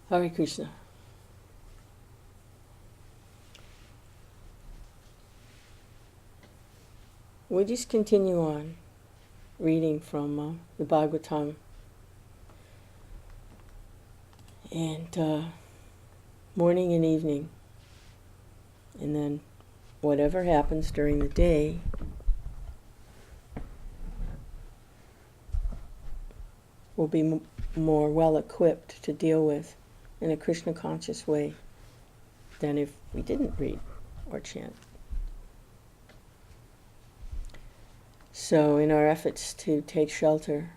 Hare Krishna. We'll just continue on reading from the Bhagavatam. And morning and evening. And then whatever happens during the day, we'll be more well equipped to deal with in a Krishna conscious way than if we didn't read or chant. So in our efforts to take shelter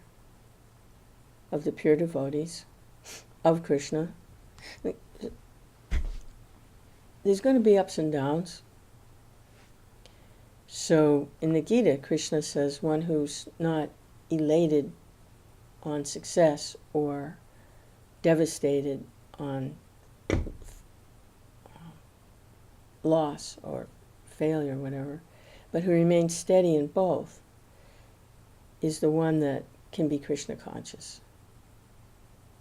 of the pure devotees of Krishna, there's going to be ups and downs. So in the Gita, Krishna says one who's not elated on success or devastated on loss or failure, whatever, but who remains steady in both, is the one that can be Krishna conscious.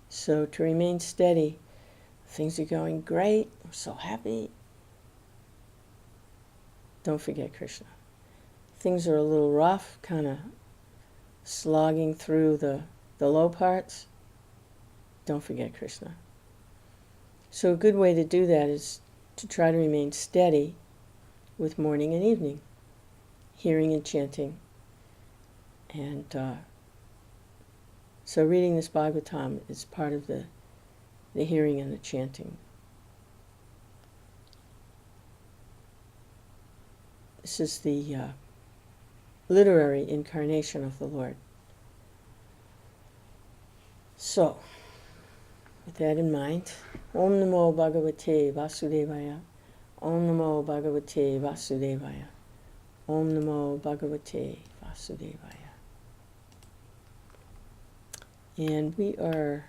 So to remain steady, things are going great, I'm so happy, don't forget Krishna. Things are a little rough, kind of slogging through the low parts, don't forget Krishna. So a good way to do that is to try to remain steady with morning and evening, hearing and chanting. And so reading this Bhagavatam is part of the hearing and the chanting. This is the literary incarnation of the Lord. So, with that in mind, Om Namo Bhagavate Vasudevaya, Om Namo Bhagavate Vasudevaya, Om Namo Bhagavate Vasudevaya. And we are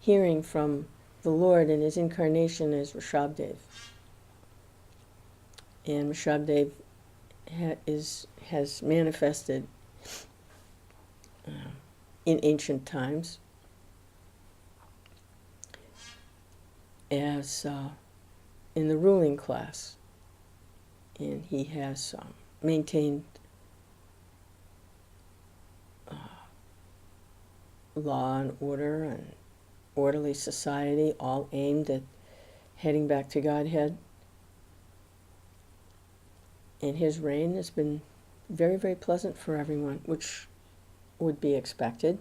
hearing from the Lord in his incarnation as Vyāsadeva. And Vyāsadeva has manifested in ancient times as in the ruling class, and he has maintained law and order and orderly society, all aimed at heading back to Godhead. And his reign has been very, very pleasant for everyone, which would be expected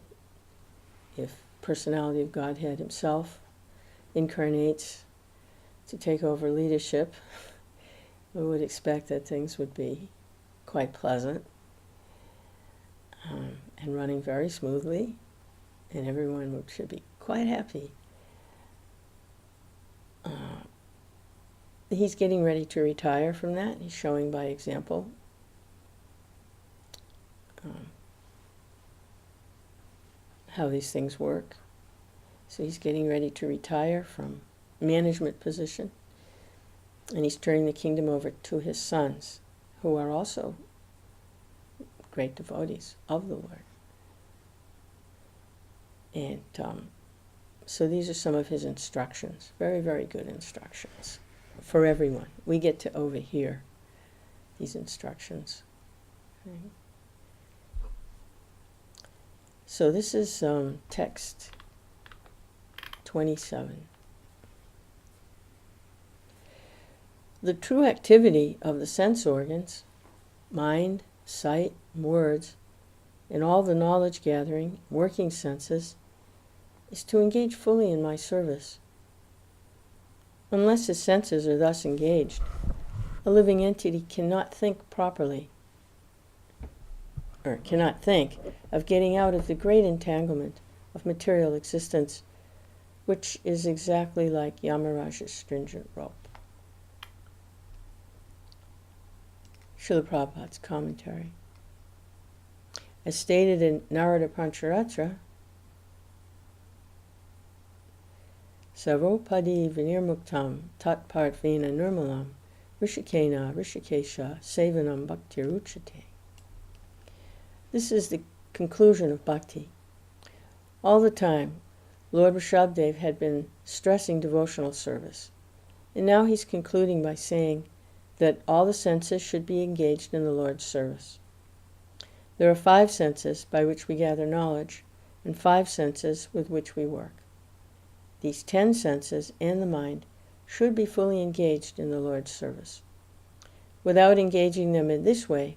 if personality of Godhead himself incarnates to take over leadership. We would expect that things would be quite pleasant and running very smoothly, and everyone should be quite happy. He's getting ready to retire from that. He's showing by example. How these things work. So he's getting ready to retire from management position, and he's turning the kingdom over to his sons, who are also great devotees of the Lord. And so these are some of his instructions, very, very good instructions for everyone. We get to overhear these instructions. Okay. So this is text 27. The true activity of the sense organs, mind, sight, words, and all the knowledge gathering, working senses, is to engage fully in my service. Unless his senses are thus engaged, a living entity cannot think properly, or cannot think of getting out of the great entanglement of material existence, which is exactly like Yamaraja's stringent rope. Srila Prabhupada's commentary. As stated in Narada Pancharatra, Sarvopadi vinirmuktam tat partvena nirmalam rishikena rishikesha sevanam bhaktiruchate. This is the conclusion of bhakti. All the time, Lord Rishabhdev had been stressing devotional service, and now he's concluding by saying that all the senses should be engaged in the Lord's service. There are 5 senses by which we gather knowledge, and 5 senses with which we work. These 10 senses and the mind should be fully engaged in the Lord's service. Without engaging them in this way,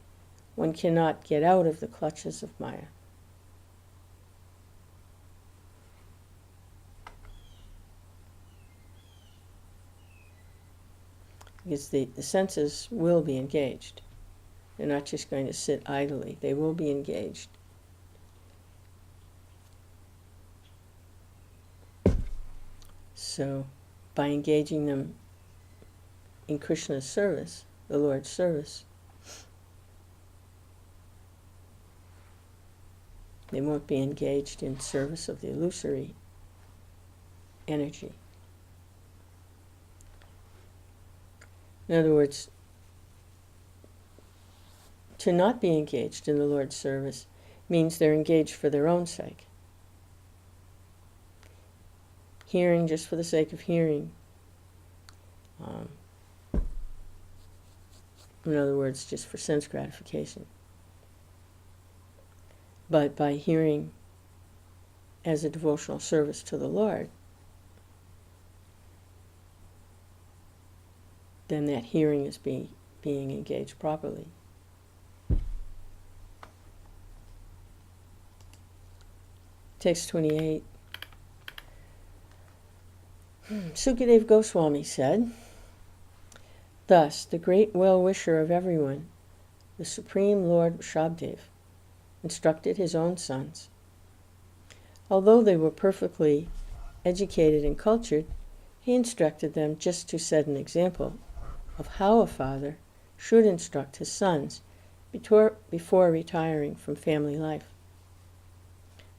one cannot get out of the clutches of Maya. Because the senses will be engaged. They're not just going to sit idly. They will be engaged. So, by engaging them in Krishna's service, the Lord's service, they won't be engaged in service of the illusory energy. In other words, to not be engaged in the Lord's service means they're engaged for their own sake. Hearing just for the sake of hearing. In other words, just for sense gratification. But by hearing as a devotional service to the Lord, then that hearing is being engaged properly. Text 28. Sukadeva Goswami said, "Thus, the great well-wisher of everyone, the Supreme Lord Rishabhdev, instructed his own sons. Although they were perfectly educated and cultured, he instructed them just to set an example of how a father should instruct his sons before retiring from family life.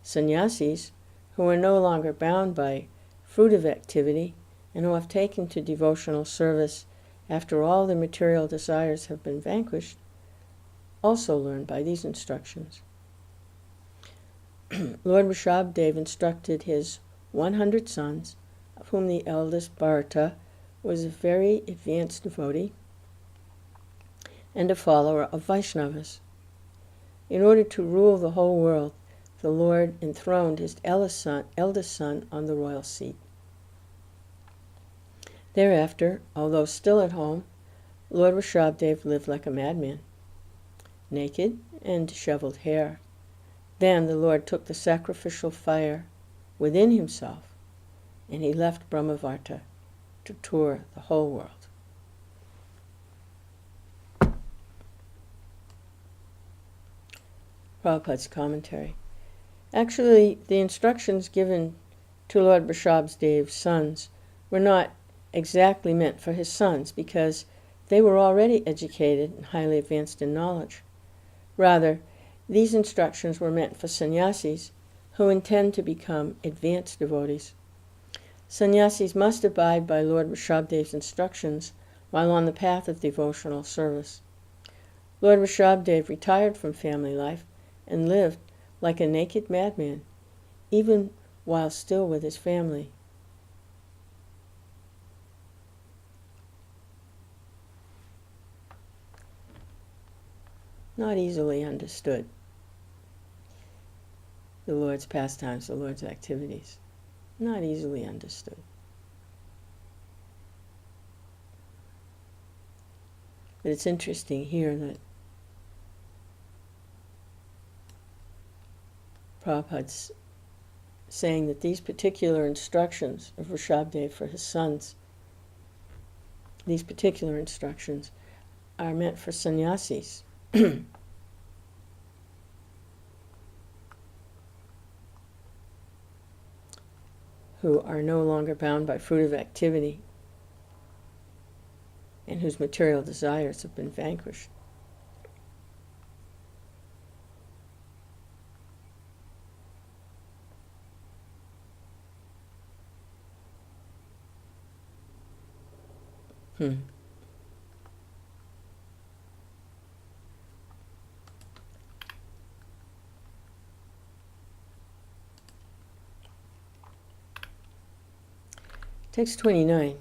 Sannyasis, who are no longer bound by fruitive activity and who have taken to devotional service after all their material desires have been vanquished, also learn by these instructions. Lord Rishabhdev instructed his 100 sons, of whom the eldest Bharata was a very advanced devotee and a follower of Vaishnavas. In order to rule the whole world, the Lord enthroned his eldest son on the royal seat. Thereafter, although still at home, Lord Rishabhdev lived like a madman, naked and disheveled hair. Then the Lord took the sacrificial fire within himself, and he left Brahmavarta to tour the whole world." Prabhupada's commentary. Actually, the instructions given to Lord Rishabhdev's sons were not exactly meant for his sons, because they were already educated and highly advanced in knowledge. Rather, these instructions were meant for sannyasis who intend to become advanced devotees. Sannyasis must abide by Lord Rishabhdev's instructions while on the path of devotional service. Lord Rishabhdev retired from family life and lived like a naked madman, even while still with his family. Not easily understood. The Lord's pastimes, the Lord's activities. Not easily understood. But it's interesting here that Prabhupada's saying that these particular instructions of Rishabhdev for his sons, these particular instructions are meant for sannyasis. Who are no longer bound by fruitive activity and whose material desires have been vanquished. Text 29.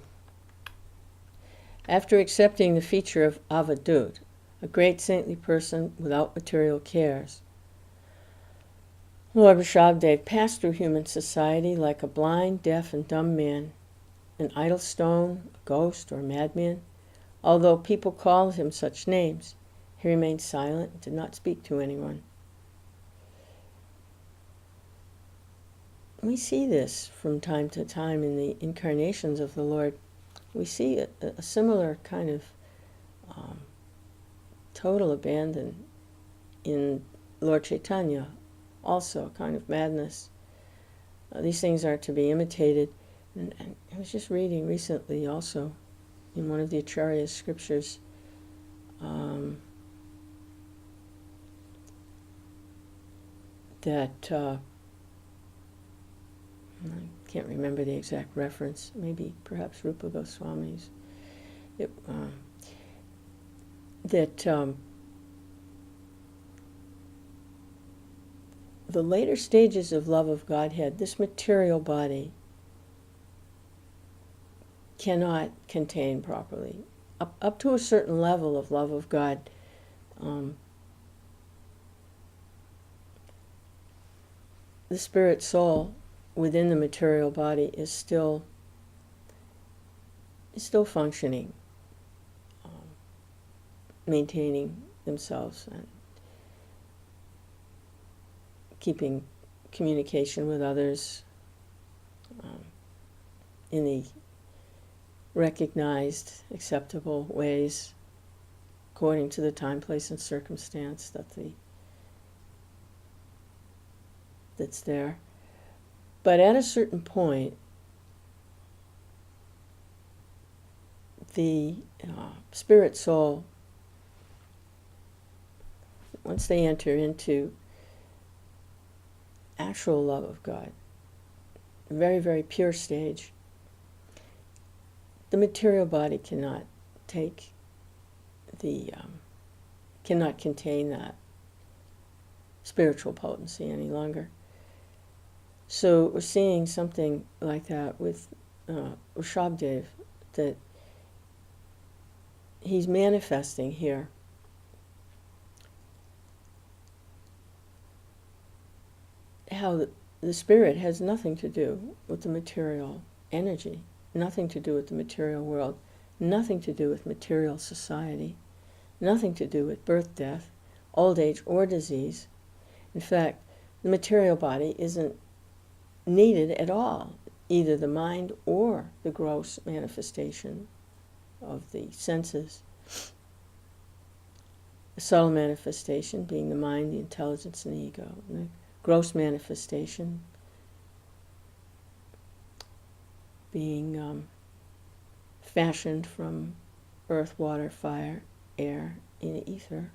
After accepting the feature of avadut, a great saintly person without material cares, Lord Vyāsadeva passed through human society like a blind, deaf, and dumb man, an idle stone, a ghost, or a madman. Although people called him such names, he remained silent and did not speak to anyone. We see this from time to time in the incarnations of the Lord. We see a similar kind of total abandon in Lord Chaitanya, also a kind of madness. These things are to be imitated. And I was just reading recently also in one of the Acharya's scriptures that I can't remember the exact reference, maybe perhaps Rupa Goswami's, the later stages of love of Godhead, this material body cannot contain properly. Up to a certain level of love of God, the spirit soul within the material body is still functioning, maintaining themselves and keeping communication with others in the recognized, acceptable ways according to the time, place, and circumstance that's there. But at a certain point, the spirit soul, once they enter into actual love of God, a very, very pure stage, the material body cannot cannot contain that spiritual potency any longer. So we're seeing something like that with Vyāsadeva, that he's manifesting here how the spirit has nothing to do with the material energy, nothing to do with the material world, nothing to do with material society, nothing to do with birth, death, old age, or disease. In fact, the material body isn't needed at all, either the mind or the gross manifestation of the senses. The subtle manifestation being the mind, the intelligence, and the ego. And the gross manifestation being fashioned from earth, water, fire, air, and ether.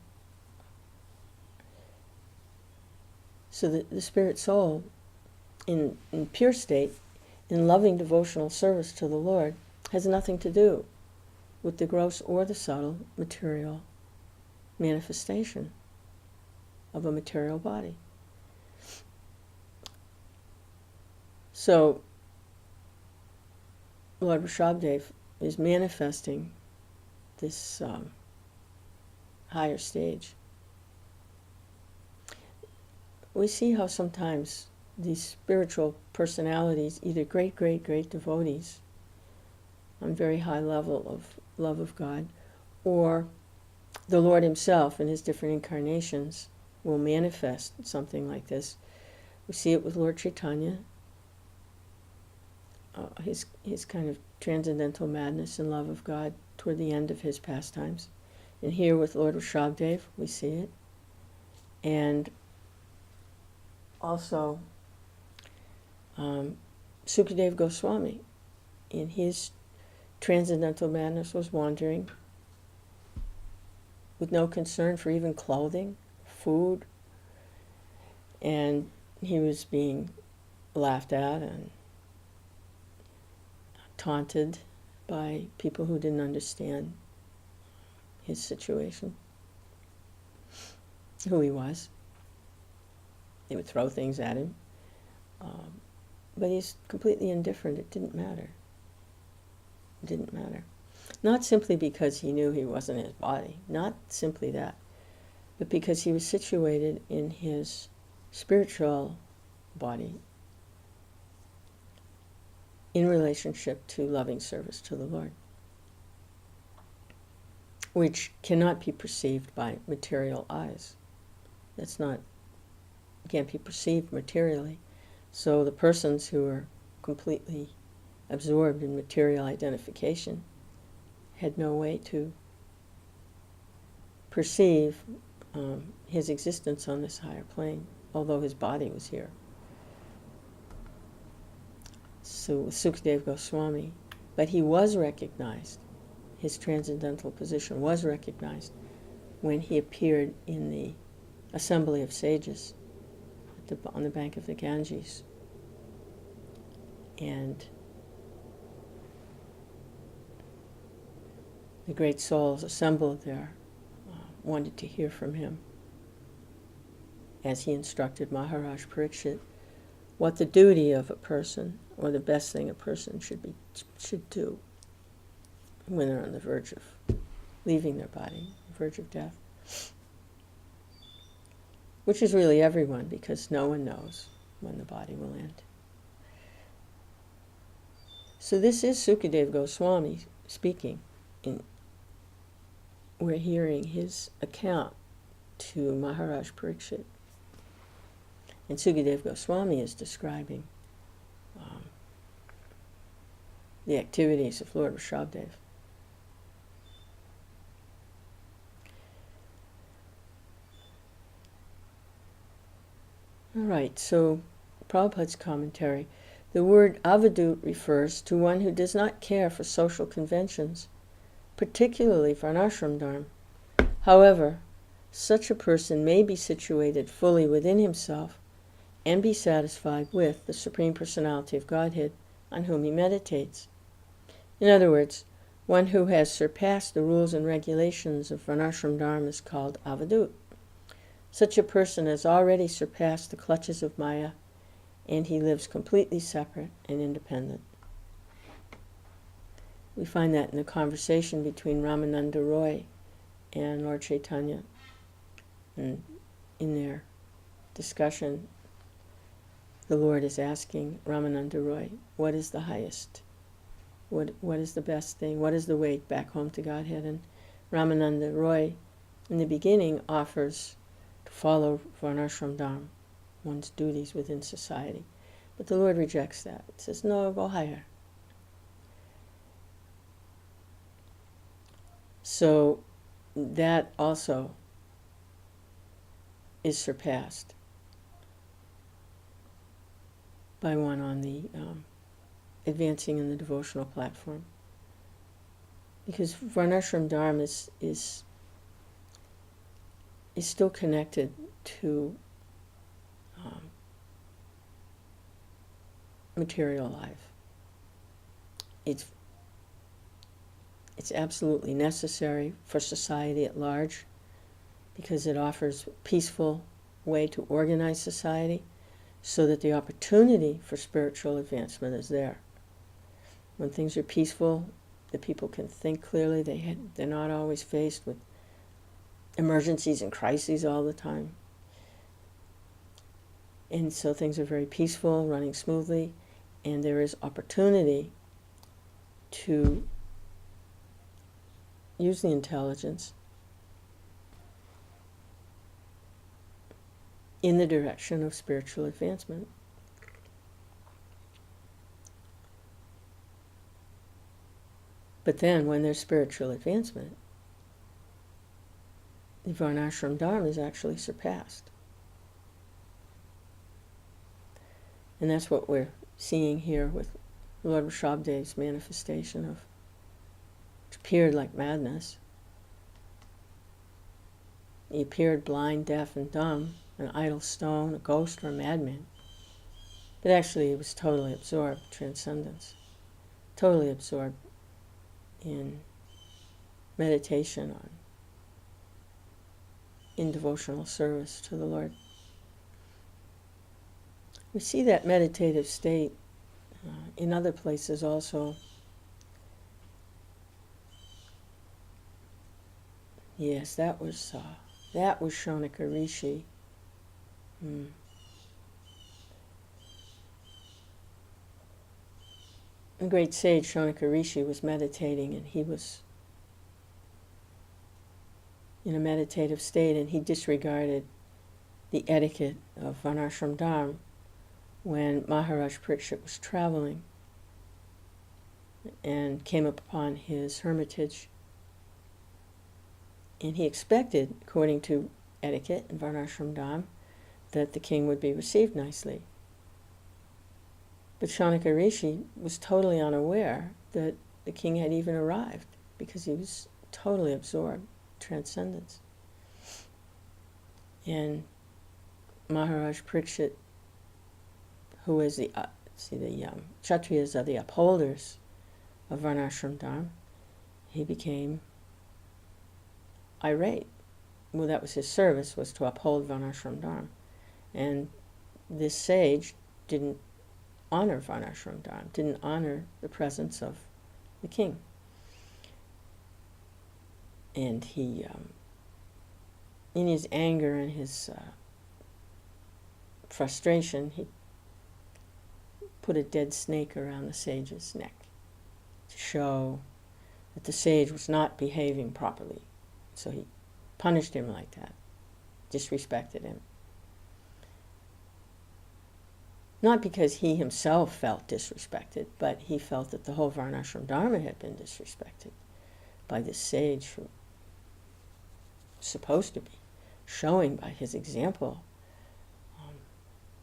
So the spirit soul, in pure state, in loving devotional service to the Lord, has nothing to do with the gross or the subtle material manifestation of a material body. So Lord Vyāsadeva is manifesting this higher stage. We see how sometimes these spiritual personalities, either great, great, great devotees on very high level of love of God, or the Lord himself in his different incarnations, will manifest something like this. We see it with Lord Chaitanya, his kind of transcendental madness and love of God toward the end of his pastimes. And here with Lord Vyāsadeva, we see it. And also Sukadeva Goswami, in his transcendental madness, was wandering with no concern for even clothing, food, and he was being laughed at and taunted by people who didn't understand his situation, who he was. They would throw things at him, but he's completely indifferent. It didn't matter. It didn't matter. Not simply because he knew he wasn't his body, not simply that, but because he was situated in his spiritual body in relationship to loving service to the Lord, which cannot be perceived by material eyes. Can't be perceived materially. So the persons who are completely absorbed in material identification had no way to perceive his existence on this higher plane, although his body was here. So with Sukadeva Goswami, but he was recognized, his transcendental position was recognized when he appeared in the assembly of sages on the bank of the Ganges. And the great souls assembled there wanted to hear from him as he instructed Maharaj Parikshit what the duty of a person, or the best thing a person should do when they're on the verge of leaving their body, the verge of death. Which is really everyone, because no one knows when the body will end. So this is Sukadeva Goswami speaking. We're hearing his account to Maharaj Parikshit. And Sukadeva Goswami is describing the activities of Lord Vyāsadeva. All right, so Prabhupada's commentary. The word avadut refers to one who does not care for social conventions, particularly varnashram dharma. However, such a person may be situated fully within himself and be satisfied with the Supreme Personality of Godhead on whom he meditates. In other words, one who has surpassed the rules and regulations of varnashram dharma is called avadut. Such a person has already surpassed the clutches of Maya, and he lives completely separate and independent. We find that in the conversation between Ramananda Roy and Lord Chaitanya. And in their discussion, the Lord is asking Ramananda Roy, what is the highest? What is the best thing? What is the way back home to Godhead? And Ramananda Roy, in the beginning, offers to follow varnashram dharma, one's duties within society. But the Lord rejects that. It says, no, go higher. So that also is surpassed by one on the advancing in the devotional platform. Because varnashram dharma is still connected to material life. It's absolutely necessary for society at large because it offers a peaceful way to organize society so that the opportunity for spiritual advancement is there. When things are peaceful, the people can think clearly. They're not always faced with emergencies and crises all the time. And so things are very peaceful, running smoothly, and there is opportunity to use the intelligence in the direction of spiritual advancement. But then when there's spiritual advancement, the varnashram dharma is actually surpassed. And that's what we're seeing here with Lord Rishabhdeva's manifestation of, which appeared like madness. He appeared blind, deaf, and dumb, an idle stone, a ghost, or a madman. But actually he was totally absorbed in transcendence, totally absorbed in meditation in devotional service to the Lord. We see that meditative state in other places also. Yes, that was Shaunaka Rishi. The great sage Shaunaka Rishi was meditating, and he was in a meditative state, and he disregarded the etiquette of Varnashram Dharma when Maharaj Parikshit was traveling and came upon his hermitage. And he expected, according to etiquette in Varnashram Dharma, that the king would be received nicely. But Shaunaka Rishi was totally unaware that the king had even arrived, because he was totally absorbed in transcendence. And Maharaj Parikshit, who is the Kshatriyas are the upholders of Varnashram Dharma, he became irate. Well, that was his service, was to uphold Varnashram Dharma. And this sage didn't honor Varnashram Dharma, didn't honor the presence of the king. And he, in his anger and his frustration, he put a dead snake around the sage's neck to show that the sage was not behaving properly. So he punished him like that, disrespected him. Not because he himself felt disrespected, but he felt that the whole Varnashram Dharma had been disrespected by this sage who was supposed to be showing by his example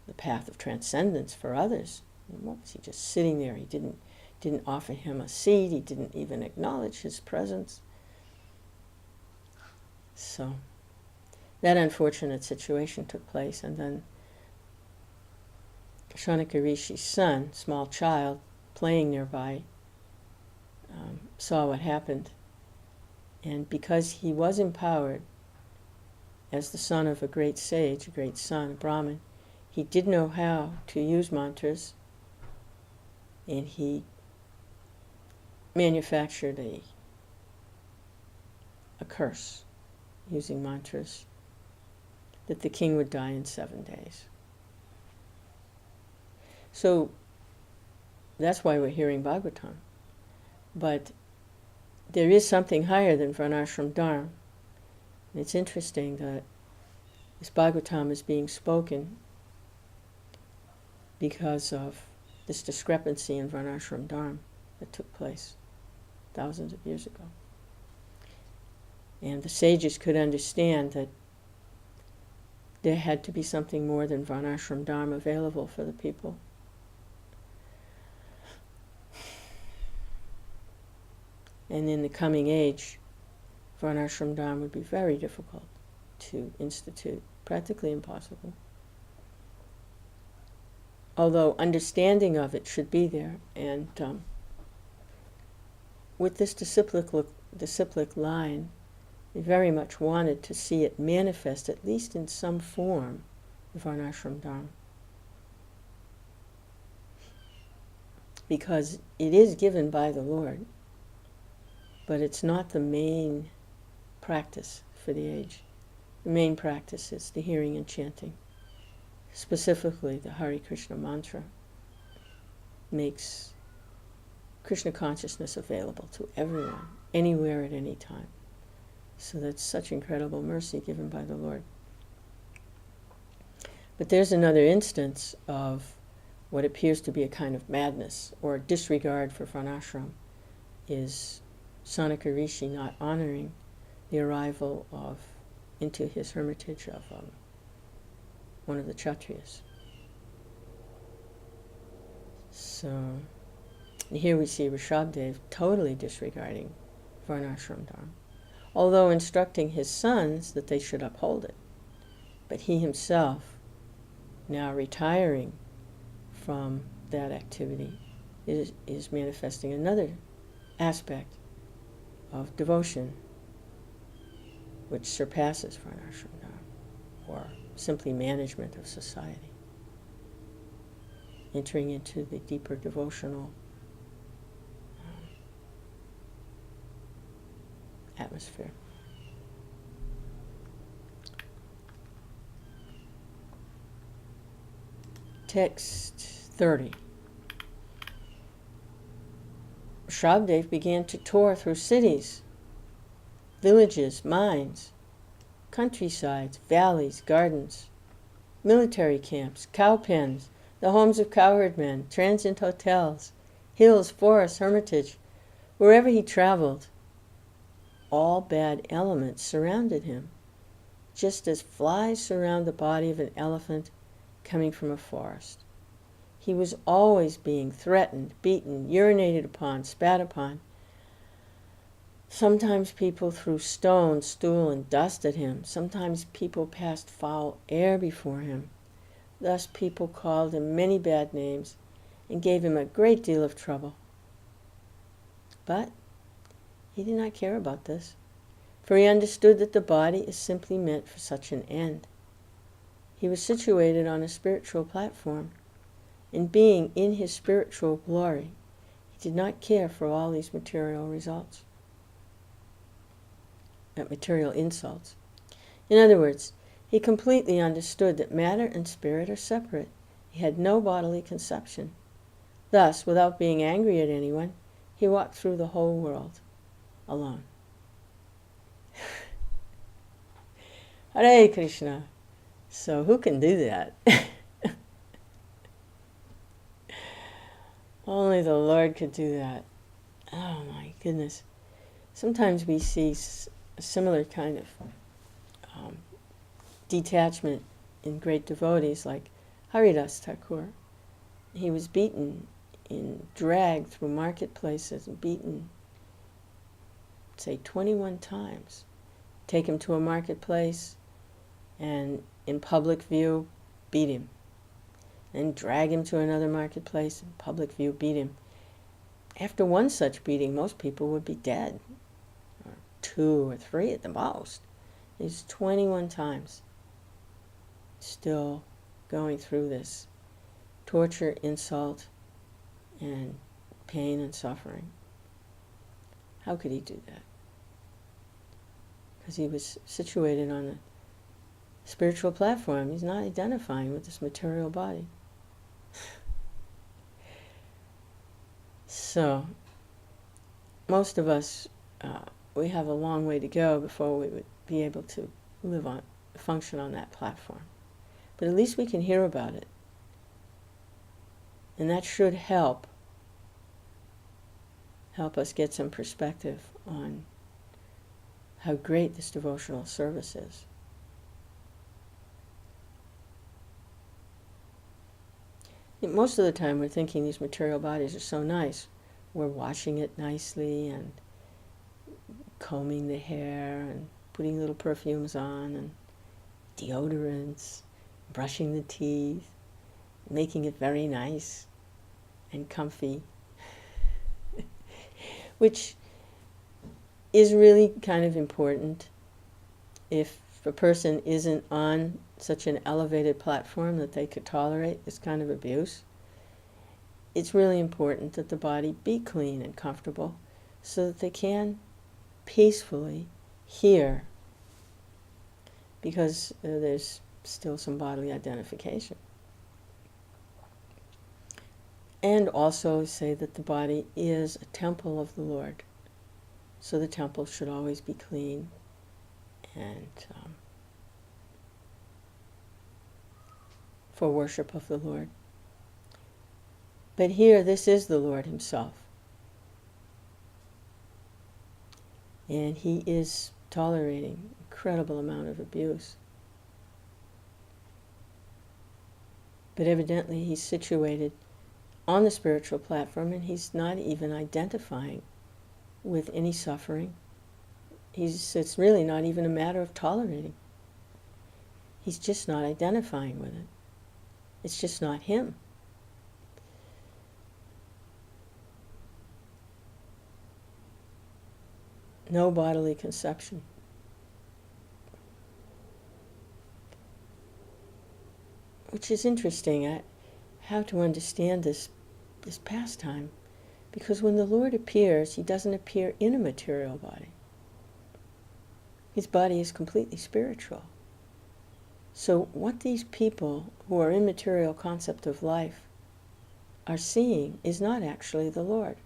the path of transcendence for others. And what was he just sitting there? He didn't offer him a seat. He didn't even acknowledge his presence. So that unfortunate situation took place, and then Shaunaka Rishi's son, small child, playing nearby, saw what happened. And because he was empowered as the son of a great sage, a great son, a Brahmin, he did know how to use mantras, and he manufactured a curse using mantras that the king would die in 7 days. So that's why we're hearing Bhagavatam. But there is something higher than Varnashram Dharma. And it's interesting that this Bhagavatam is being spoken because of this discrepancy in Varnashram Dharma that took place thousands of years ago. And the sages could understand that there had to be something more than Varnashram Dharma available for the people. And in the coming age, Varnashram Dharma would be very difficult to institute, practically impossible. Although understanding of it should be there, and with this disciplic line, we very much wanted to see it manifest, at least in some form, Varnashram Dharma. Because it is given by the Lord, but it's not the main practice for the age. The main practice is the hearing and chanting. Specifically, the Hare Krishna mantra makes Krishna consciousness available to everyone, anywhere at any time. So that's such incredible mercy given by the Lord. But there's another instance of what appears to be a kind of madness or disregard for Varnashram, is Shaunaka Rishi not honoring the arrival into his hermitage of one of the Kshatriyas. So here we see Vyāsadeva totally disregarding Varnashram Dharma, although instructing his sons that they should uphold it. But he himself, now retiring from that activity, is manifesting another aspect of devotion which surpasses Varnashram Dharma, or simply management of society, entering into the deeper devotional atmosphere. Text 30. Vyāsadeva began to tour through cities, villages, mines, countrysides, valleys, gardens, military camps, cow pens, the homes of cowherdmen, transient hotels, hills, forests, hermitage. Wherever he traveled, all bad elements surrounded him, just as flies surround the body of an elephant coming from a forest. He was always being threatened, beaten, urinated upon, spat upon. Sometimes people threw stones, stool, and dust at him. Sometimes people passed foul air before him. Thus people called him many bad names and gave him a great deal of trouble. But he did not care about this, for he understood that the body is simply meant for such an end. He was situated on a spiritual platform, and being in his spiritual glory, he did not care for all these material results, material insults. In other words, he completely understood that matter and spirit are separate. He had no bodily conception. Thus, without being angry at anyone, he walked through the whole world alone. Hare Krishna. So who can do that? Only the Lord could do that. Oh my goodness. Sometimes we see a similar kind of detachment in great devotees like Haridas Thakur. He was beaten dragged through marketplaces and beaten, say, 21 times. Take him to a marketplace and in public view beat him. Then drag him to another marketplace in public view, beat him. After one such beating, most people would be dead, or 2 or 3 at the most. It's 21 times still going through this torture, insult, and pain and suffering. How could he do that? Because he was situated on a spiritual platform. He's not identifying with this material body. So, most of us, we have a long way to go before we would be able to function on that platform. But at least we can hear about it. And that should help us get some perspective on how great this devotional service is. Most of the time we're thinking these material bodies are so nice. We're washing it nicely and combing the hair and putting little perfumes on and deodorants, brushing the teeth, making it very nice and comfy, which is really kind of important if a person isn't on such an elevated platform that they could tolerate this kind of abuse. It's really important that the body be clean and comfortable so that they can peacefully hear, because there's still some bodily identification. And also say that the body is a temple of the Lord. So the temple should always be clean and for worship of the Lord. But here, this is the Lord himself. And he is tolerating an incredible amount of abuse. But evidently he's situated on the spiritual platform and he's not even identifying with any suffering. It's really not even a matter of tolerating. He's just not identifying with it. It's just not him. No bodily conception. Which is interesting, how to understand this pastime. Because when the Lord appears, he doesn't appear in a material body. His body is completely spiritual. So what these people who are immaterial concept of life are seeing is not actually the Lord.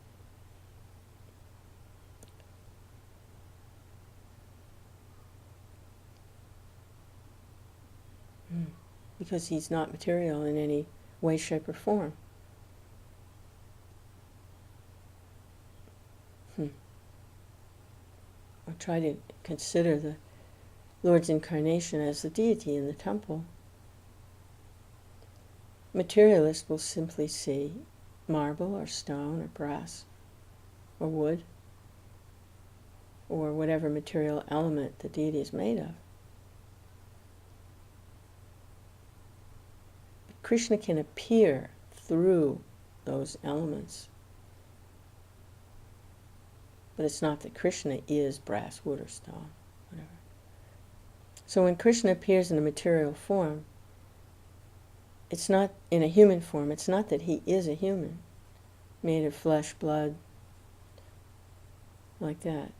Because he's not material in any way, shape, or form. Or try to consider the Lord's incarnation as the deity in the temple. Materialist will simply see marble or stone or brass or wood or whatever material element the deity is made of. But Krishna can appear through those elements. But it's not that Krishna is brass, wood, or stone, whatever. So when Krishna appears in a material form, it's not in a human form. It's not that he is a human, made of flesh, blood, like that,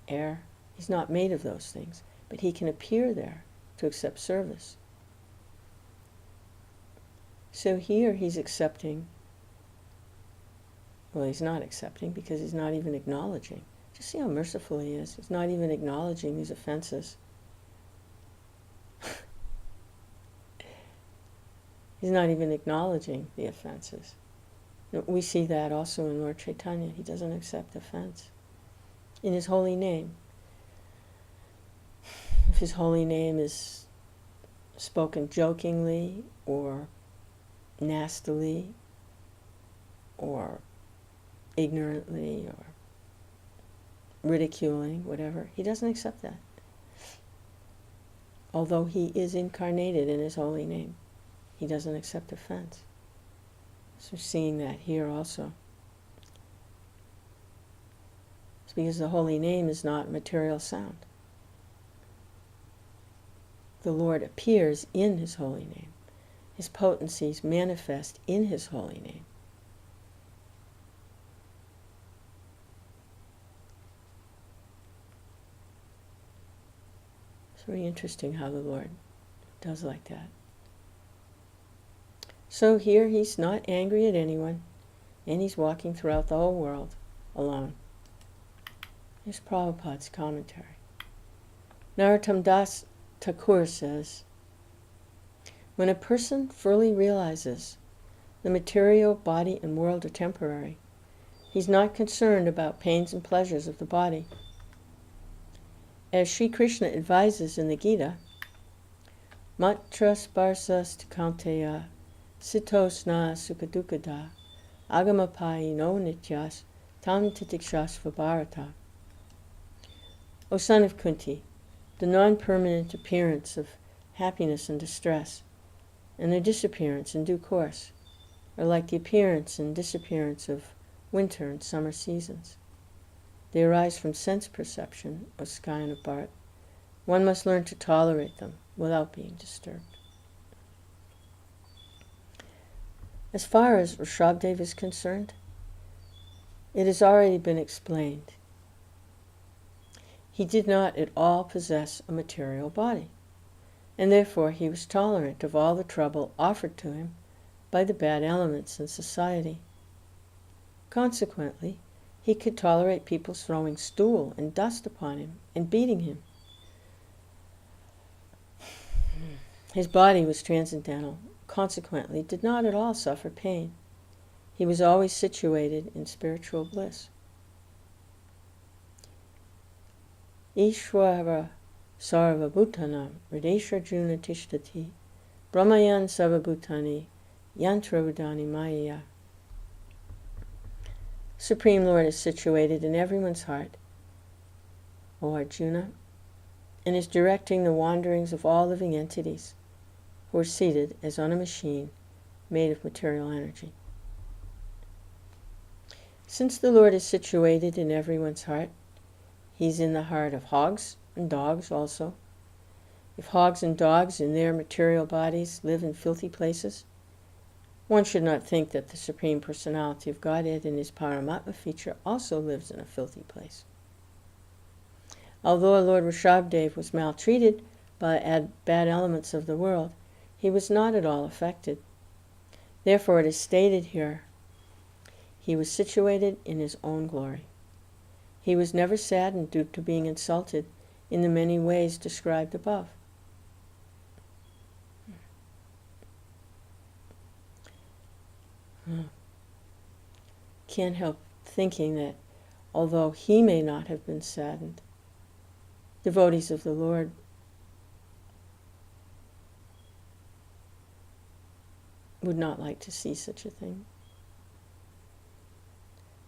air. He's not made of those things, but he can appear there to accept service. So here he's accepting, well, he's not accepting because he's not even acknowledging. Just see how merciful he is. He's not even acknowledging these offenses. He's not even acknowledging the offenses. We see that also in Lord Chaitanya. He doesn't accept offense in his holy name. If his holy name is spoken jokingly or nastily or ignorantly or ridiculing, whatever, he doesn't accept that. Although he is incarnated in his holy name, he doesn't accept offense. So seeing that here also. It's because the holy name is not material sound. The Lord appears in his holy name. His potencies manifest in his holy name. It's very interesting how the Lord does like that. So here he's not angry at anyone, and he's walking throughout the whole world alone. Here's Prabhupada's commentary. Narottam Das Thakur says, when a person fully realizes the material body and world are temporary, he's not concerned about pains and pleasures of the body. As Sri Krishna advises in the Gita, Matra sparsas kaunteya sitosna sukadukada agamapai no nityas tam titikshasva bharata. O son of Kunti, the non-permanent appearance of happiness and distress, and their disappearance in due course, are like the appearance and disappearance of winter and summer seasons. They arise from sense perception, O scion of Bharat. One must learn to tolerate them without being disturbed. As far as Rishabhdeva is concerned, it has already been explained. He did not at all possess a material body, and therefore he was tolerant of all the trouble offered to him by the bad elements in society. Consequently, he could tolerate people throwing stool and dust upon him and beating him. His body was transcendental, consequently did not at all suffer pain. He was always situated in spiritual bliss. Ishvara sarva bhutanam hridesharjuna tishtati brahmayan sarva bhutani yantravudani maya. Supreme Lord is situated in everyone's heart, O Arjuna, and is directing the wanderings of all living entities who are seated as on a machine made of material energy. Since the Lord is situated in everyone's heart, he's in the heart of hogs and dogs also. If hogs and dogs in their material bodies live in filthy places, one should not think that the Supreme Personality of Godhead in his Paramatma feature also lives in a filthy place. Although Lord Rishabhdeva was maltreated by bad elements of the world, he was not at all affected. Therefore it is stated here, he was situated in his own glory. He was never saddened due to being insulted in the many ways described above. Can't help thinking that although he may not have been saddened, devotees of the Lord would not like to see such a thing.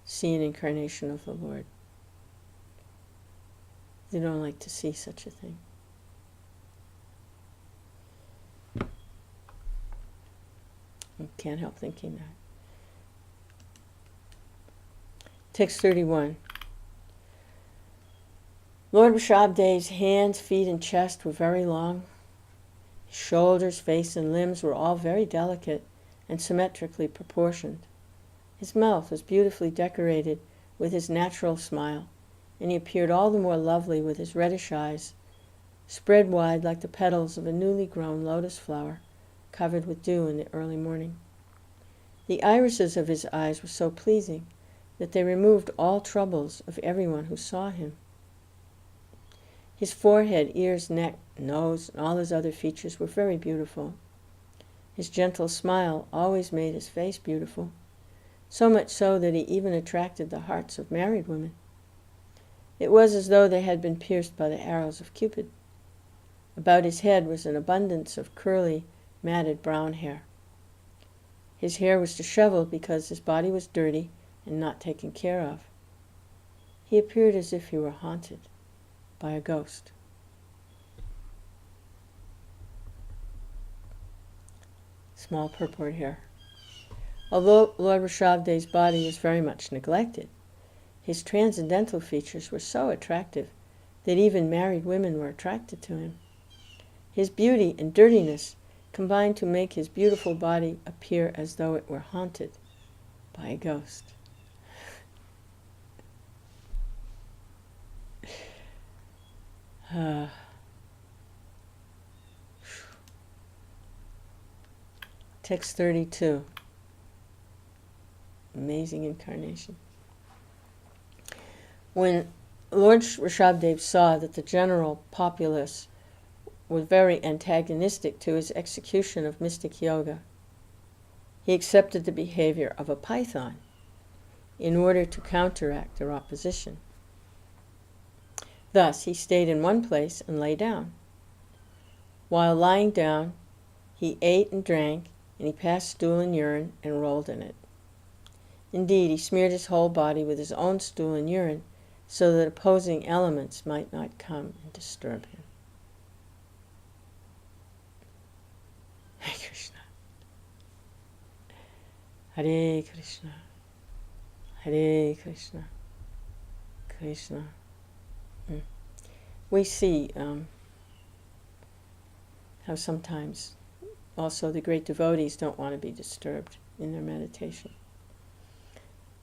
See an incarnation of the Lord. They don't like to see such a thing. I can't help thinking that. Text 31. Lord Rishabhdeva's hands, feet, and chest were very long. His shoulders, face, and limbs were all very delicate and symmetrically proportioned. His mouth was beautifully decorated with his natural smile, and he appeared all the more lovely with his reddish eyes, spread wide like the petals of a newly grown lotus flower, covered with dew in the early morning. The irises of his eyes were so pleasing that they removed all troubles of everyone who saw him. His forehead, ears, neck, nose, and all his other features were very beautiful. His gentle smile always made his face beautiful, so much so that he even attracted the hearts of married women. It was as though they had been pierced by the arrows of Cupid. About his head was an abundance of curly, matted brown hair. His hair was disheveled because his body was dirty and not taken care of. He appeared as if he were haunted by a ghost. Small purport here. Although Lord Rishabhdeva's body was very much neglected, his transcendental features were so attractive that even married women were attracted to him. His beauty and dirtiness combined to make his beautiful body appear as though it were haunted by a ghost. Text 32. Amazing incarnation. When Lord Rishabhdeva saw that the general populace was very antagonistic to his execution of mystic yoga, he accepted the behavior of a python in order to counteract their opposition. Thus, he stayed in one place and lay down. While lying down, he ate and drank, and he passed stool and urine and rolled in it. Indeed, he smeared his whole body with his own stool and urine so that opposing elements might not come and disturb him. Hare Krishna. Hare Krishna. Hare Krishna. Krishna. We see how sometimes also the great devotees don't want to be disturbed in their meditation.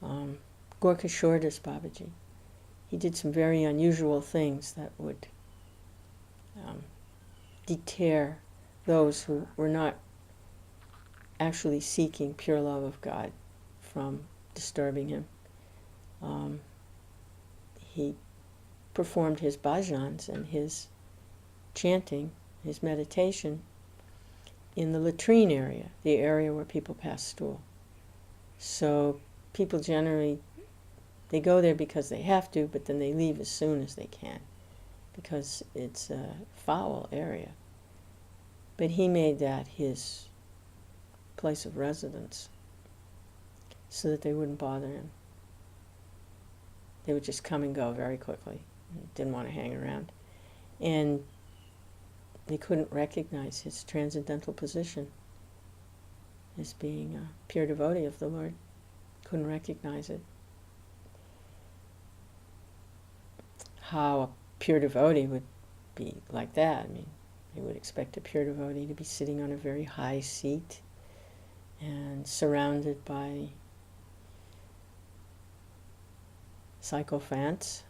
Gorkha Shordas Babaji, he did some very unusual things that would deter those who were not actually seeking pure love of God from disturbing him. He performed his bhajans and his chanting, his meditation, in the latrine area, the area where people pass stool. So people generally, they go there because they have to, but then they leave as soon as they can, because it's a foul area. But he made that his place of residence so that they wouldn't bother him. They would just come and go very quickly. Didn't want to hang around. And they couldn't recognize his transcendental position as being a pure devotee of the Lord. Couldn't recognize it. How a pure devotee would be like that. I mean, you would expect a pure devotee to be sitting on a very high seat and surrounded by sycophants,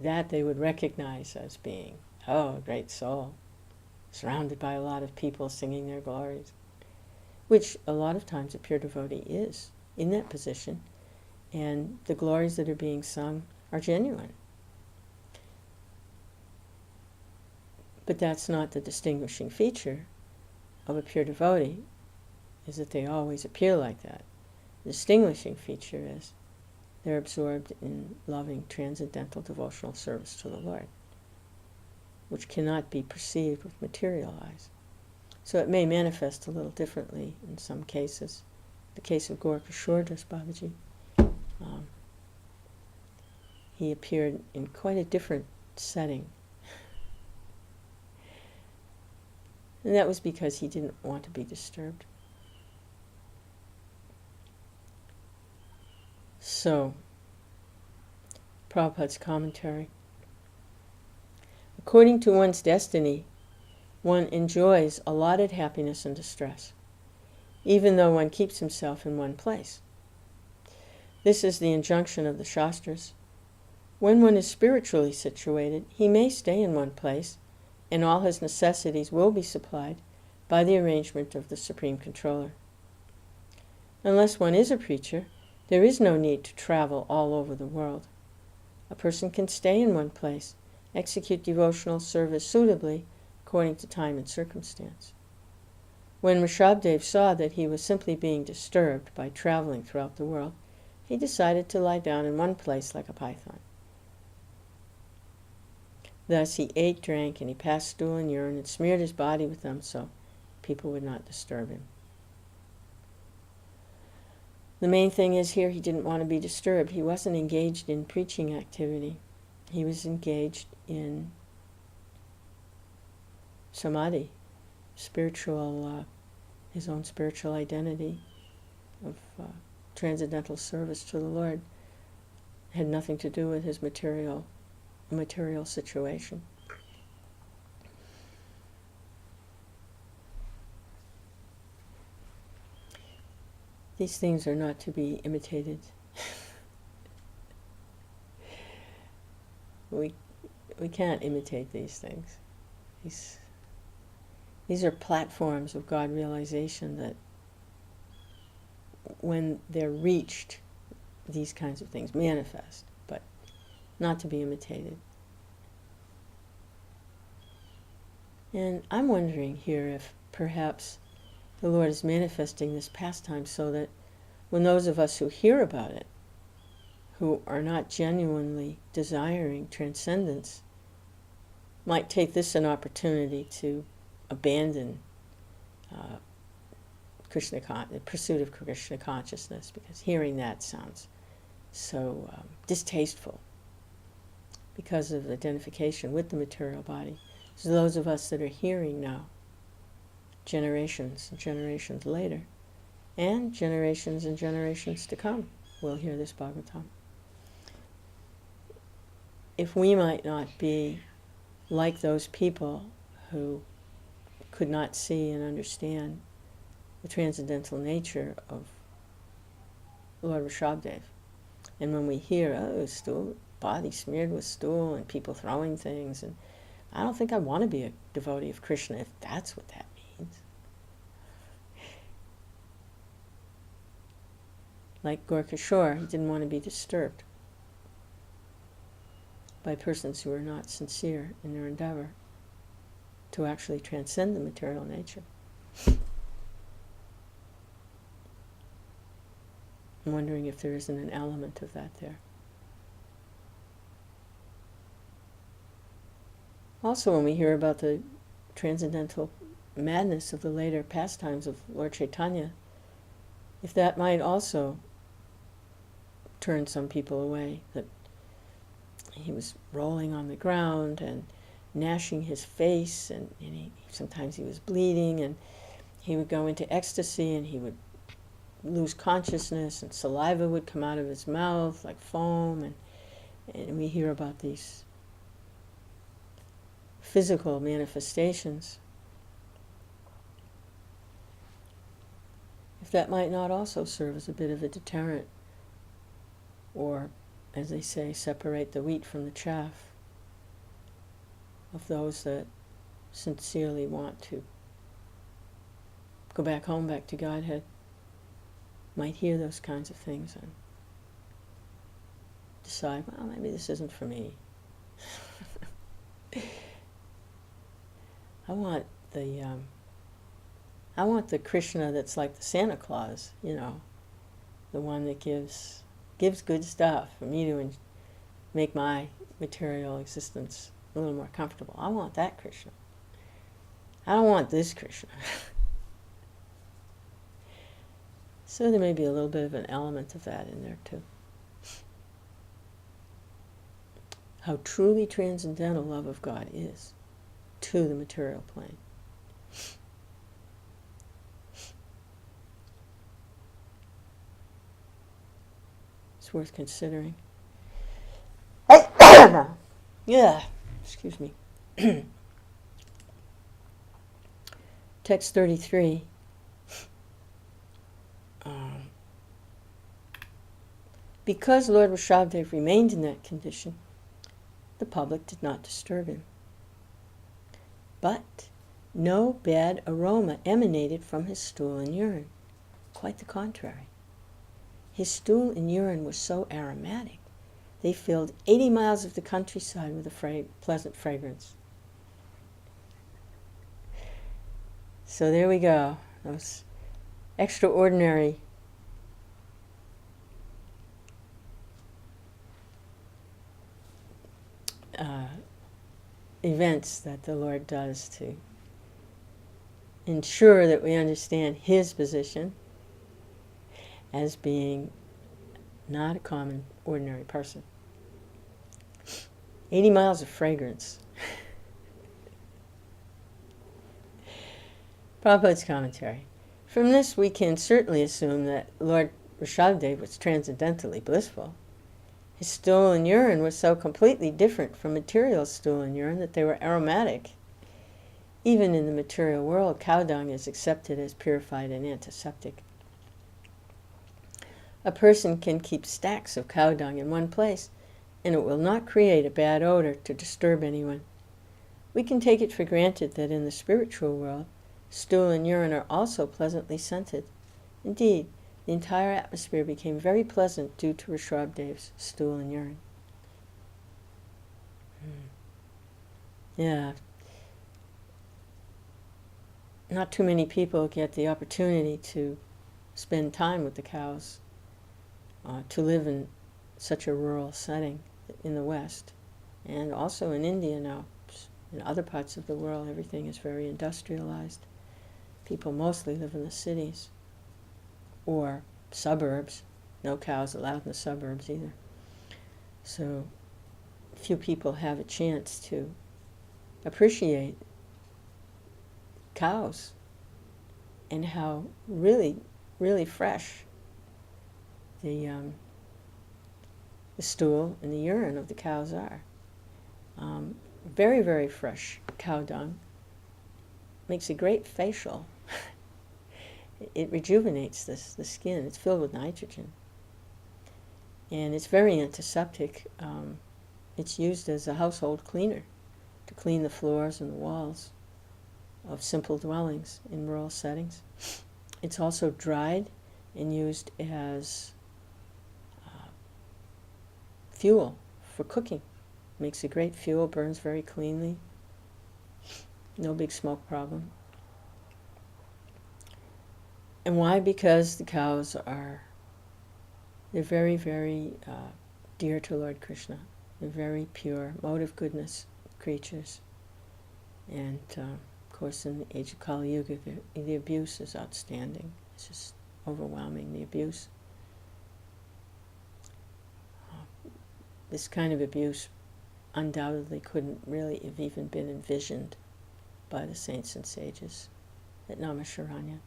that they would recognize as being, oh, a great soul, surrounded by a lot of people singing their glories, which a lot of times a pure devotee is in that position, and the glories that are being sung are genuine. But that's not the distinguishing feature of a pure devotee, is that they always appear like that. The distinguishing feature is they're absorbed in loving transcendental devotional service to the Lord, which cannot be perceived with material eyes. So it may manifest a little differently in some cases. The case of Gaura Das Babaji, he appeared in quite a different setting. And that was because he didn't want to be disturbed. So, Prabhupada's commentary. According to one's destiny, one enjoys allotted happiness and distress, even though one keeps himself in one place. This is the injunction of the Shastras. When one is spiritually situated, he may stay in one place, and all his necessities will be supplied by the arrangement of the Supreme Controller. Unless one is a preacher, there is no need to travel all over the world. A person can stay in one place, execute devotional service suitably according to time and circumstance. When Rishabhdev saw that he was simply being disturbed by traveling throughout the world, he decided to lie down in one place like a python. Thus he ate, drank, and he passed stool and urine and smeared his body with them so people would not disturb him. The main thing is here he didn't want to be disturbed. He wasn't engaged in preaching activity. He was engaged in samadhi, spiritual, his own spiritual identity of transcendental service to the Lord. It had nothing to do with his material situation. These things are not to be imitated. We can't imitate these things. These are platforms of God realization that when they're reached, these kinds of things manifest, but not to be imitated. And I'm wondering here if perhaps the Lord is manifesting this pastime so that when those of us who hear about it, who are not genuinely desiring transcendence, might take this an opportunity to abandon the pursuit of Krishna consciousness, because hearing that sounds so distasteful because of identification with the material body. So those of us that are hearing now, generations and generations later, and generations to come, will hear this Bhagavatam. If we might not be like those people who could not see and understand the transcendental nature of Lord Rishabhdev, and when we hear, oh, stool, body smeared with stool and people throwing things, and I don't think I want to be a devotee of Krishna if that's what that means. Like Gaura, he didn't want to be disturbed by persons who are not sincere in their endeavor to actually transcend the material nature. I'm wondering if there isn't an element of that there. Also, when we hear about the transcendental madness of the later pastimes of Lord Chaitanya, if that might also turn some people away, that he was rolling on the ground and gnashing his face, and sometimes he was bleeding, and he would go into ecstasy and he would lose consciousness, and saliva would come out of his mouth like foam, and we hear about these physical manifestations. If that might not also serve as a bit of a deterrent, or, as they say, separate the wheat from the chaff, of those that sincerely want to go back home, back to Godhead, might hear those kinds of things and decide, well, maybe this isn't for me. I want the Krishna that's like the Santa Claus, the one that gives good stuff for me to make my material existence a little more comfortable. I want that Krishna. I don't want this Krishna. So there may be a little bit of an element of that in there too. How truly transcendental love of God is to the material plane. It's worth considering. Yeah, excuse me. Text 33. Because Lord Vyāsadeva remained in that condition, the public did not disturb him. But no bad aroma emanated from his stool and urine. Quite the contrary. His stool and urine were so aromatic, they filled 80 miles of the countryside with a pleasant fragrance. So there we go. Those extraordinary events that the Lord does to ensure that we understand his position as being not a common, ordinary person. 80 miles of fragrance. Prabhupada's commentary. From this we can certainly assume that Lord Vyāsadeva was transcendentally blissful. His stool and urine were so completely different from material stool and urine that they were aromatic. Even in the material world, cow dung is accepted as purified and antiseptic. A person can keep stacks of cow dung in one place, and it will not create a bad odor to disturb anyone. We can take it for granted that in the spiritual world, stool and urine are also pleasantly scented. Indeed, the entire atmosphere became very pleasant due to Rishabhdeva's stool and urine. Yeah. Not too many people get the opportunity to spend time with the cows, to live in such a rural setting in the West, and also in India now. In other parts of the world, everything is very industrialized. People mostly live in the cities or suburbs. No cows allowed in the suburbs either. So few people have a chance to appreciate cows and how really, really fresh the stool and the urine of the cows are. Very, very fresh cow dung makes a great facial. It rejuvenates the skin. It's filled with nitrogen. And it's very antiseptic. It's used as a household cleaner to clean the floors and the walls of simple dwellings in rural settings. It's also dried and used as fuel for cooking. Makes a great fuel, burns very cleanly. No big smoke problem. And why? Because the cows they're very, very dear to Lord Krishna. They're very pure, mode of goodness creatures. And of course in the age of Kali Yuga, the abuse is outstanding. It's just overwhelming, the abuse. This kind of abuse undoubtedly couldn't really have even been envisioned by the saints and sages at Naimisharanya.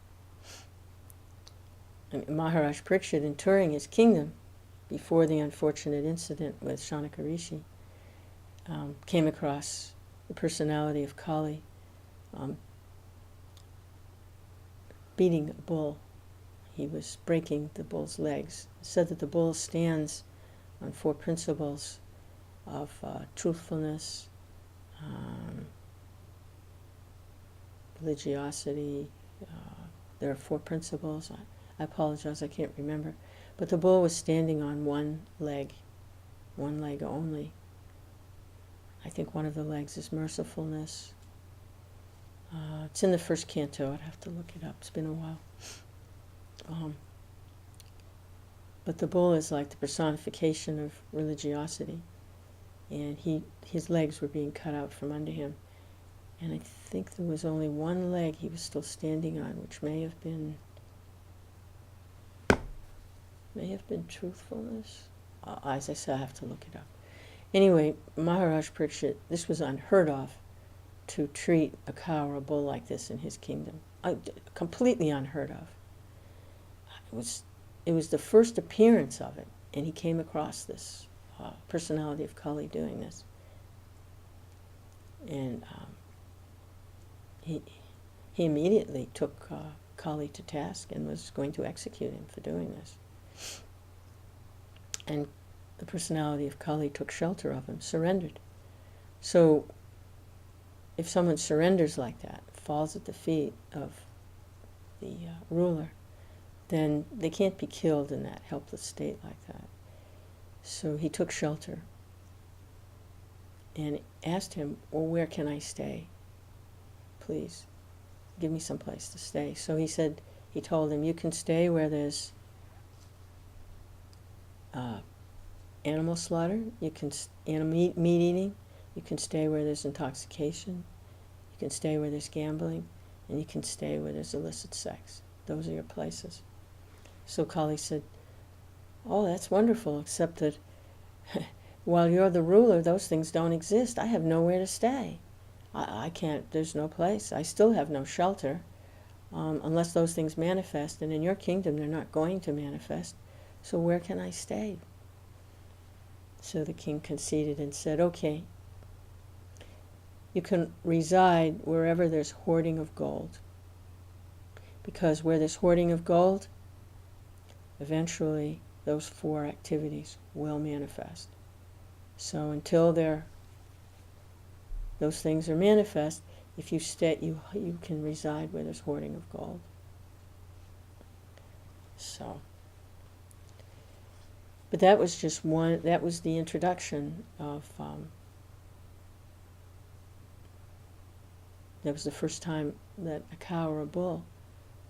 Maharaj Parikshit, in touring his kingdom before the unfortunate incident with Shanaka Rishi, came across the personality of Kali beating a bull. He was breaking the bull's legs. It said that the bull stands on 4 principles of truthfulness, religiosity. There are 4 principles. I apologize, I can't remember. But the bull was standing on one leg only. I think one of the legs is mercifulness. It's in the first canto. I'd have to look it up. It's been a while. But the bull is like the personification of religiosity. And his legs were being cut out from under him. And I think there was only one leg he was still standing on, which may have been truthfulness. As I said, I have to look it up. Anyway, Maharaj Parikshit, this was unheard of, to treat a cow or a bull like this in his kingdom. Completely unheard of. It was the first appearance of it, and he came across this personality of Kali doing this. And he immediately took Kali to task and was going to execute him for doing this. And the personality of Kali took shelter of him, surrendered. So if someone surrenders like that, falls at the feet of the ruler, then they can't be killed in that helpless state like that. So he took shelter and asked him, well, where can I stay? Please, give me some place to stay. So he told him, you can stay where there's animal slaughter, you can meat eating, you can stay where there's intoxication, you can stay where there's gambling, and you can stay where there's illicit sex. Those are your places. So Kali said, oh, that's wonderful, except that while you're the ruler, those things don't exist. I have nowhere to stay. I can't, there's no place. I still have no shelter, unless those things manifest, and in your kingdom they're not going to manifest. So where can I stay? So the king conceded and said, okay, you can reside wherever there's hoarding of gold. Because where there's hoarding of gold, eventually those 4 activities will manifest. So until those things are manifest, if you stay, you can reside where there's hoarding of gold. So, but that was just one. That was the introduction of. That was the first time that a cow or a bull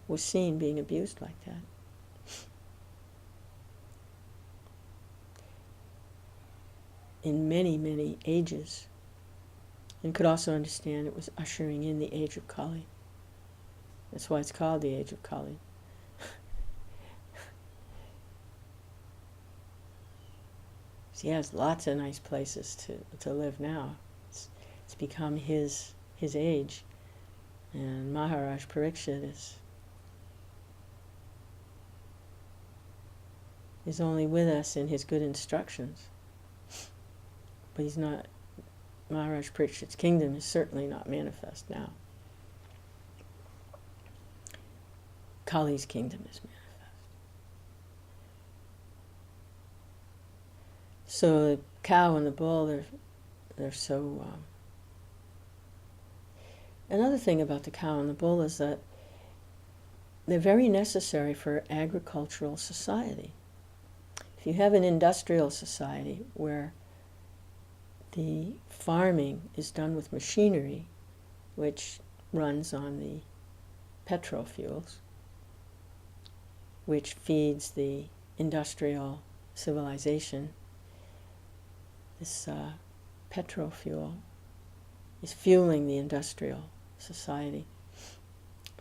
was seen being abused like that. In many, many ages. And could also understand it was ushering in the age of Kali. That's why it's called the age of Kali. He has lots of nice places to live now. It's become his age. And Maharaj Parikshit is only with us in his good instructions. But he's not, Maharaj Parikshit's kingdom is certainly not manifest now. Kali's kingdom is manifest. So the cow and the bull, they're so... Another thing about the cow and the bull is that they're very necessary for agricultural society. If you have an industrial society where the farming is done with machinery, which runs on the petrol fuels, which feeds the industrial civilization, this petrol fuel is fueling the industrial society,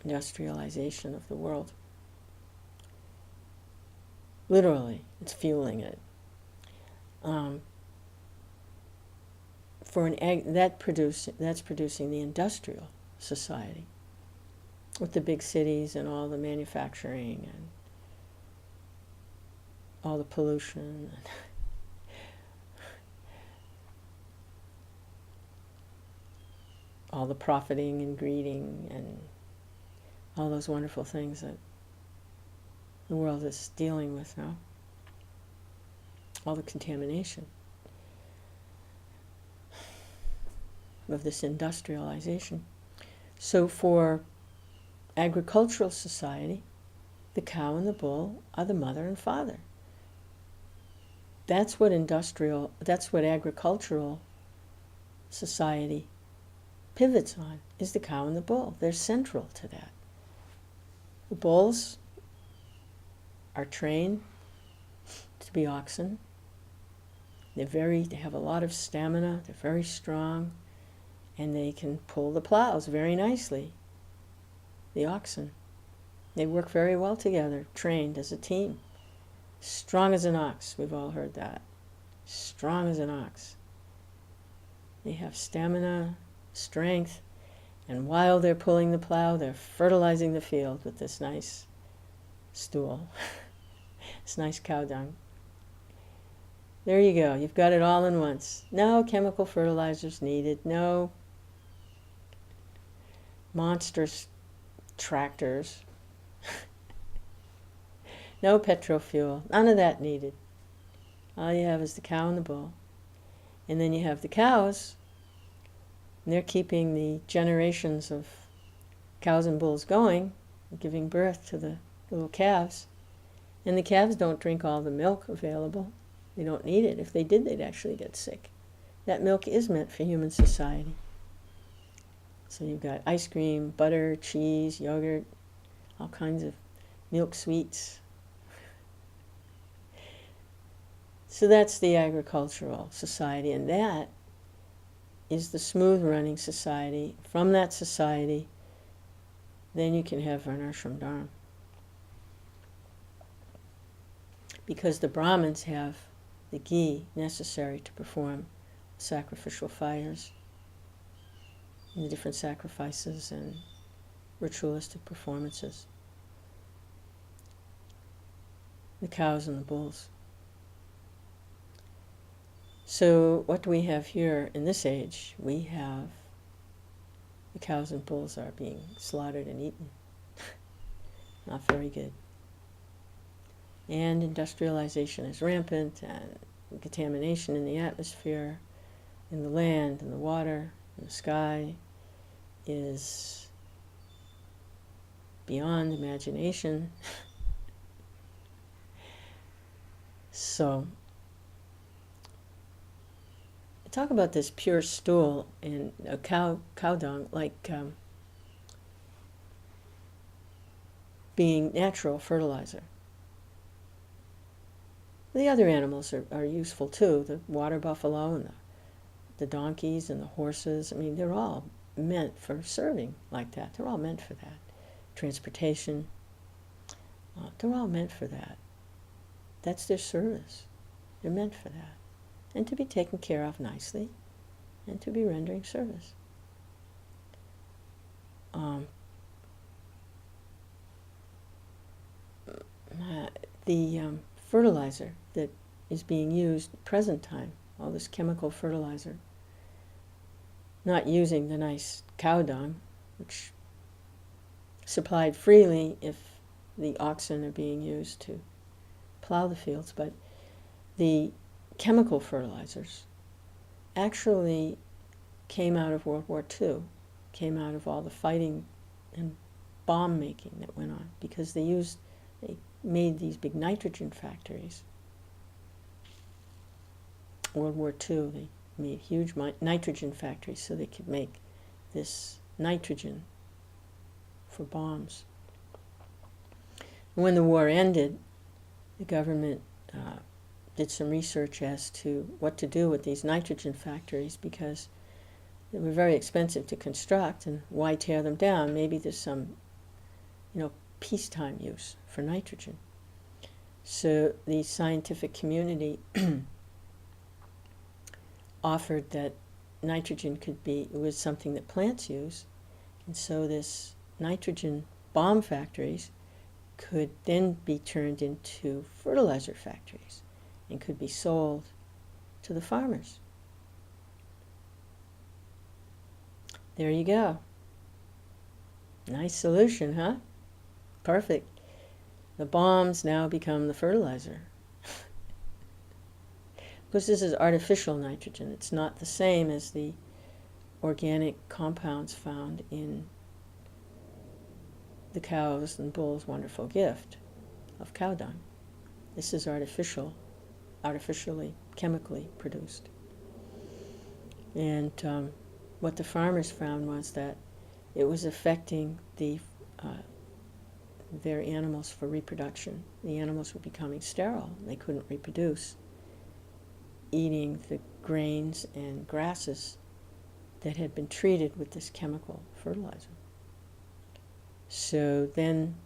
industrialization of the world. Literally, it's fueling it. That's producing the industrial society with the big cities and all the manufacturing and all the pollution. All the profiting and greeding and all those wonderful things that the world is dealing with now. All the contamination. of this industrialization. So for agricultural society, the cow and the bull are the mother and father. That's what agricultural society pivots on, is the cow and the bull. They're central to that. The bulls are trained to be oxen. They have a lot of stamina, they're very strong, and they can pull the plows very nicely. The oxen. They work very well together, trained as a team. Strong as an ox, we've all heard that. Strong as an ox. They have stamina, strength, and while they're pulling the plow, they're fertilizing the field with this nice stool, this nice cow dung. There you go, you've got it all in once. No chemical fertilizers needed, no monstrous tractors, no petrol fuel, none of that needed. All you have is the cow and the bull. And then you have the cows, and they're keeping the generations of cows and bulls going, giving birth to the little calves. And the calves don't drink all the milk available. They don't need it. If they did, they'd actually get sick. That milk is meant for human society. So you've got ice cream, butter, cheese, yogurt, all kinds of milk sweets. So that's the agricultural society, and that is the smooth-running society. From that society, then you can have Varnashram Dharma. Because the Brahmins have the ghee necessary to perform sacrificial fires, and the different sacrifices and ritualistic performances. The cows and the bulls. So what do we have here in this age? We have the cows and bulls are being slaughtered and eaten. Not very good. And industrialization is rampant, and contamination in the atmosphere, in the land, in the water, in the sky is beyond imagination. So talk about this pure stool and cow dung like being natural fertilizer. The other animals are useful too, the water buffalo and the donkeys and the horses. I mean, they're all meant for serving like that. They're all meant for that. Transportation, they're all meant for that. That's their service. They're meant for that. And to be taken care of nicely, and to be rendering service. The fertilizer that is being used present time, all this chemical fertilizer, not using the nice cow dung, which supplied freely if the oxen are being used to plow the fields, but the chemical fertilizers actually came out of World War II, came out of all the fighting and bomb making that went on, because they made these big nitrogen factories. World War II, they made huge nitrogen factories so they could make this nitrogen for bombs. When the war ended, the government did some research as to what to do with these nitrogen factories, because they were very expensive to construct, and why tear them down? Maybe there's some, peacetime use for nitrogen. So the scientific community offered that nitrogen was something that plants use, and so this nitrogen bomb factories could then be turned into fertilizer factories and could be sold to the farmers. There you go. Nice solution, huh? Perfect. The bombs now become the fertilizer. Because this is artificial nitrogen. It's not the same as the organic compounds found in the cow's and bull's wonderful gift of cow dung. This is artificially, chemically produced. And what the farmers found was that it was affecting their animals for reproduction. The animals were becoming sterile. They couldn't reproduce, eating the grains and grasses that had been treated with this chemical fertilizer. So then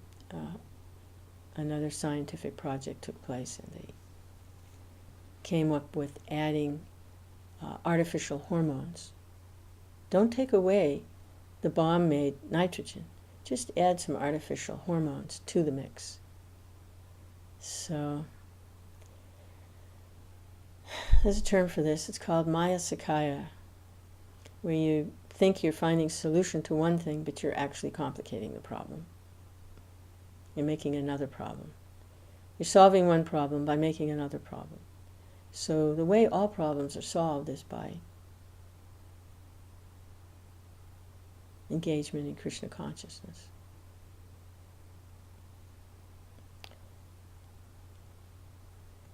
another scientific project took place, and they came up with adding artificial hormones. Don't take away the bomb-made nitrogen. Just add some artificial hormones to the mix. So there's a term for this. It's called Maya Sakaya, where you think you're finding a solution to one thing, but you're actually complicating the problem. You're making another problem. You're solving one problem by making another problem. So the way all problems are solved is by engagement in Krishna consciousness.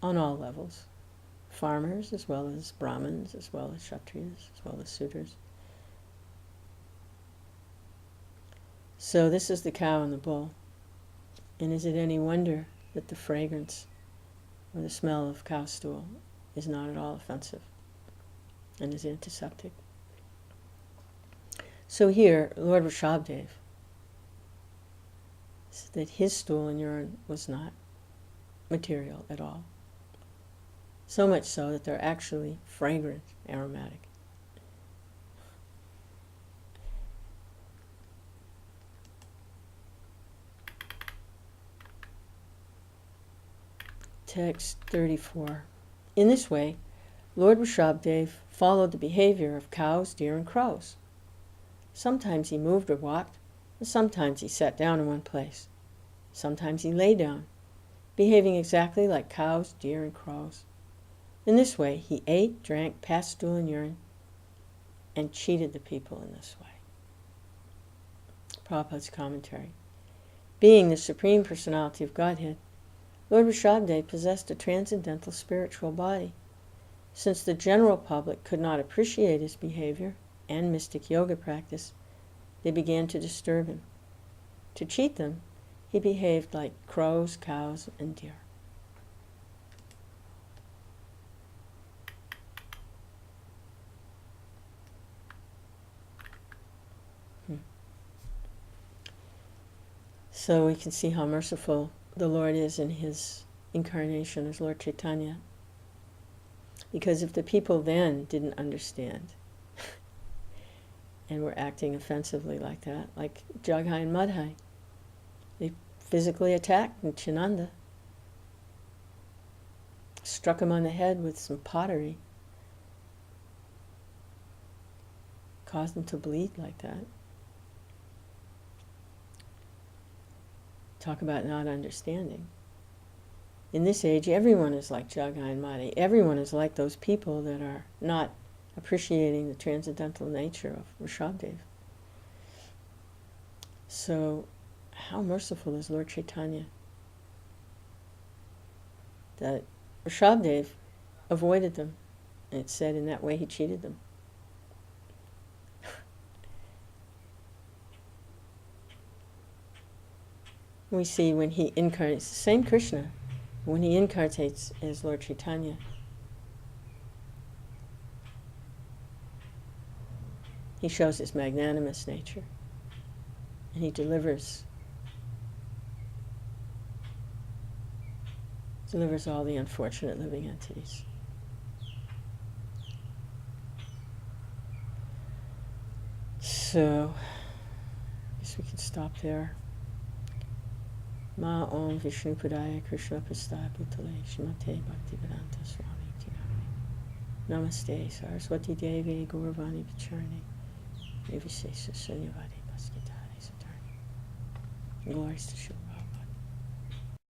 On all levels. Farmers as well as Brahmins, as well as Kshatriyas, as well as Sudras. So this is the cow and the bull. And is it any wonder that the fragrance or the smell of cow stool is not at all offensive and is antiseptic? So here, Lord Rishabhdev said that his stool and urine was not material at all. So much so that they're actually fragrant, aromatic. Text 34. In this way, Lord Rishabhdev followed the behavior of cows, deer, and crows. Sometimes he moved or walked, and sometimes he sat down in one place. Sometimes he lay down, behaving exactly like cows, deer, and crows. In this way, he ate, drank, passed stool and urine, and cheated the people in this way. Prabhupada's commentary. Being the Supreme Personality of Godhead, Lord Rishabhdev possessed a transcendental spiritual body. Since the general public could not appreciate his behavior and mystic yoga practice, they began to disturb him. To cheat them, he behaved like crows, cows, and deer. So we can see how merciful the Lord is in his incarnation as Lord Chaitanya. Because if the people then didn't understand and were acting offensively like that, like Jaghai and Madhai, they physically attacked Nityananda, struck him on the head with some pottery, caused him to bleed like that. Talk about not understanding. In this age, everyone is like Jaghai and Madhai. Everyone is like those people that are not appreciating the transcendental nature of Rishabhdev. So, how merciful is Lord Chaitanya that Rishabhdev avoided them. And it said in that way he cheated them. We see when he incarnates, the same Krishna, when he incarnates as Lord Chaitanya, he shows his magnanimous nature, and he delivers all the unfortunate living entities. So, I guess we can stop there. Ma Om Vishnu Padaya Krishna Prasthaya Bhutale Shrimate Bhaktivedanta Swami Tirame Namaste Saraswati Devi Gauravani Pacharni Nivishesa Sunyavadi Paskitari Satarni. Glories to Shri